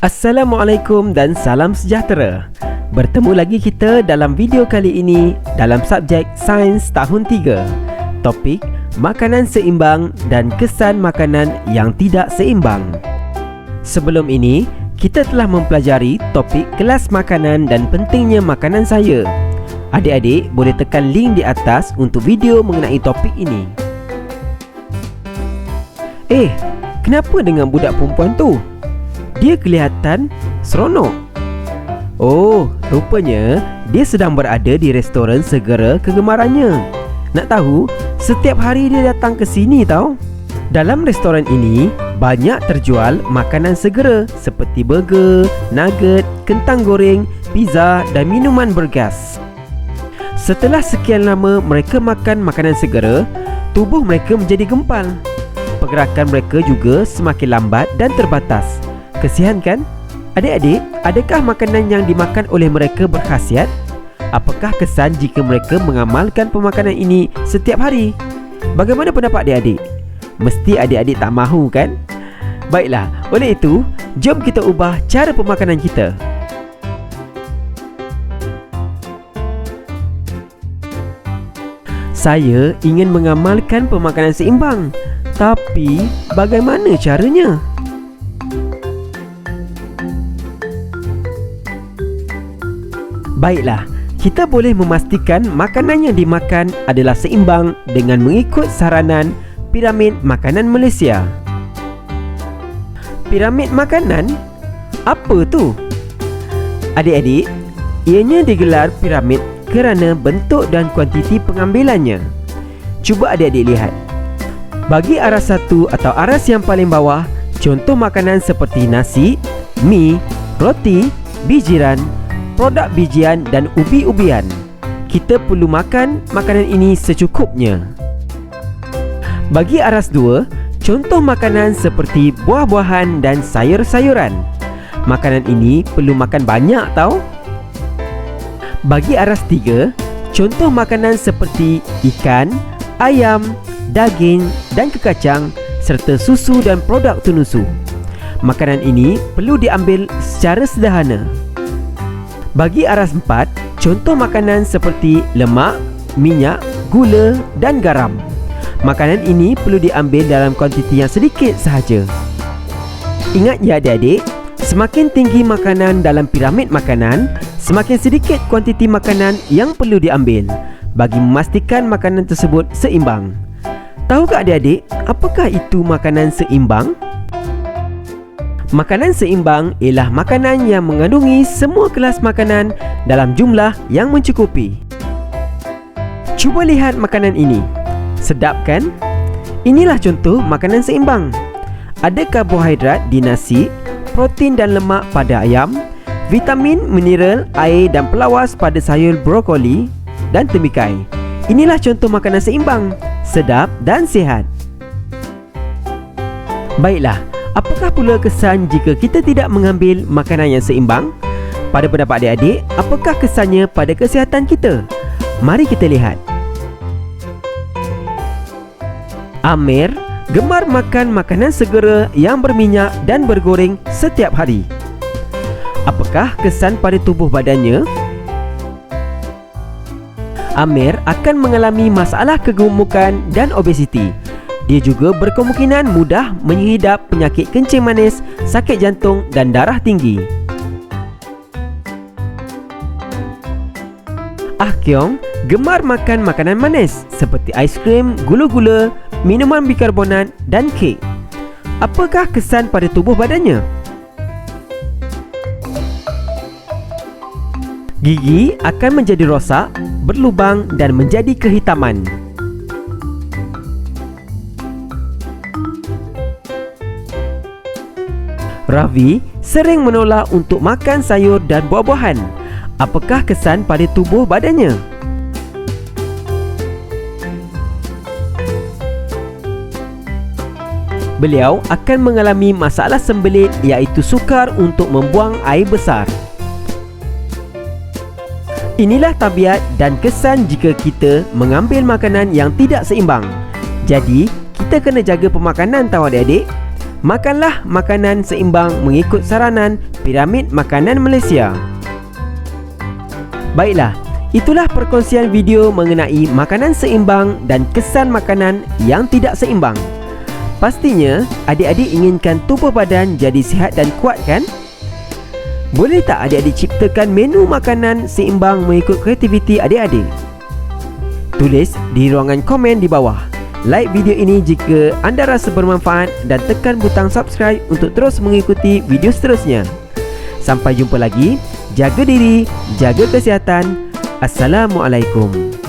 Assalamualaikum dan salam sejahtera. Bertemu lagi kita dalam video kali ini dalam subjek Sains Tahun 3. Topik makanan seimbang dan kesan makanan yang tidak seimbang. Sebelum ini, kita telah mempelajari topik kelas makanan dan pentingnya makanan saya. Adik-adik boleh tekan link di atas untuk video mengenai topik ini. Kenapa dengan budak perempuan tu? Dia kelihatan seronok. Oh, rupanya dia sedang berada di restoran segera kegemarannya. Nak tahu, setiap hari dia datang ke sini tau. Dalam restoran ini, banyak terjual makanan segera seperti burger, nugget, kentang goreng, pizza dan minuman bergas. Setelah sekian lama mereka makan makanan segera, tubuh mereka menjadi gempal. Pergerakan mereka juga semakin lambat dan terbatas. Kesian kan? Adik-adik, adakah makanan yang dimakan oleh mereka berkhasiat? Apakah kesan jika mereka mengamalkan pemakanan ini setiap hari? Bagaimana pendapat adik-adik? Mesti adik-adik tak mahu kan? Baiklah, oleh itu, jom kita ubah cara pemakanan kita. Saya ingin mengamalkan pemakanan seimbang. Tapi, bagaimana caranya? Baiklah, kita boleh memastikan makanan yang dimakan adalah seimbang dengan mengikut saranan Piramid Makanan Malaysia. Piramid makanan? Apa tu? Adik-adik, ianya digelar piramid kerana bentuk dan kuantiti pengambilannya. Cuba adik-adik lihat. Bagi aras satu atau aras yang paling bawah, contoh makanan seperti nasi, mi, roti, bijiran, produk bijian dan ubi-ubian. Kita perlu makan makanan ini secukupnya. Bagi aras 2, contoh makanan seperti buah-buahan dan sayur-sayuran. Makanan ini perlu makan banyak tau. Bagi aras 3, contoh makanan seperti ikan, ayam, daging dan kekacang serta susu dan produk tunusu. Makanan ini perlu diambil secara sederhana. Bagi aras 4, contoh makanan seperti lemak, minyak, gula dan garam. Makanan ini perlu diambil dalam kuantiti yang sedikit sahaja. Ingat ya adik-adik, semakin tinggi makanan dalam piramid makanan, semakin sedikit kuantiti makanan yang perlu diambil bagi memastikan makanan tersebut seimbang. Tahukah adik-adik, apakah itu makanan seimbang? Makanan seimbang ialah makanan yang mengandungi semua kelas makanan dalam jumlah yang mencukupi. Cuba lihat makanan ini. Sedap kan? Inilah contoh makanan seimbang. Ada karbohidrat di nasi, protein dan lemak pada ayam, vitamin, mineral, air dan pelawas pada sayur brokoli dan temikai. Inilah contoh makanan seimbang, sedap dan sihat. Baiklah, apakah pula kesan jika kita tidak mengambil makanan yang seimbang? Pada pendapat adik-adik, apakah kesannya pada kesihatan kita? Mari kita lihat. Amir gemar makan makanan segera yang berminyak dan bergoreng setiap hari. Apakah kesan pada tubuh badannya? Amir akan mengalami masalah kegemukan dan obesiti. Dia juga berkemungkinan mudah mengidap penyakit kencing manis, sakit jantung dan darah tinggi. Ah Keong gemar makan makanan manis seperti aiskrim, gula-gula, minuman bikarbonat dan kek. Apakah kesan pada tubuh badannya? Gigi akan menjadi rosak, berlubang dan menjadi kehitaman. Ravi sering menolak untuk makan sayur dan buah-buahan. Apakah kesan pada tubuh badannya? Beliau akan mengalami masalah sembelit iaitu sukar untuk membuang air besar. Inilah tabiat dan kesan jika kita mengambil makanan yang tidak seimbang. Jadi, kita kena jaga pemakanan tahu adik-adik. Makanlah makanan seimbang mengikut saranan Piramid Makanan Malaysia. Baiklah, itulah perkongsian video mengenai makanan seimbang dan kesan makanan yang tidak seimbang. Pastinya adik-adik inginkan tubuh badan jadi sihat dan kuat kan? Boleh tak adik-adik ciptakan menu makanan seimbang mengikut kreativiti adik-adik? Tulis di ruangan komen di bawah. Like video ini jika anda rasa bermanfaat dan tekan butang subscribe untuk terus mengikuti video seterusnya. Sampai jumpa lagi. Jaga diri, jaga kesihatan. Assalamualaikum.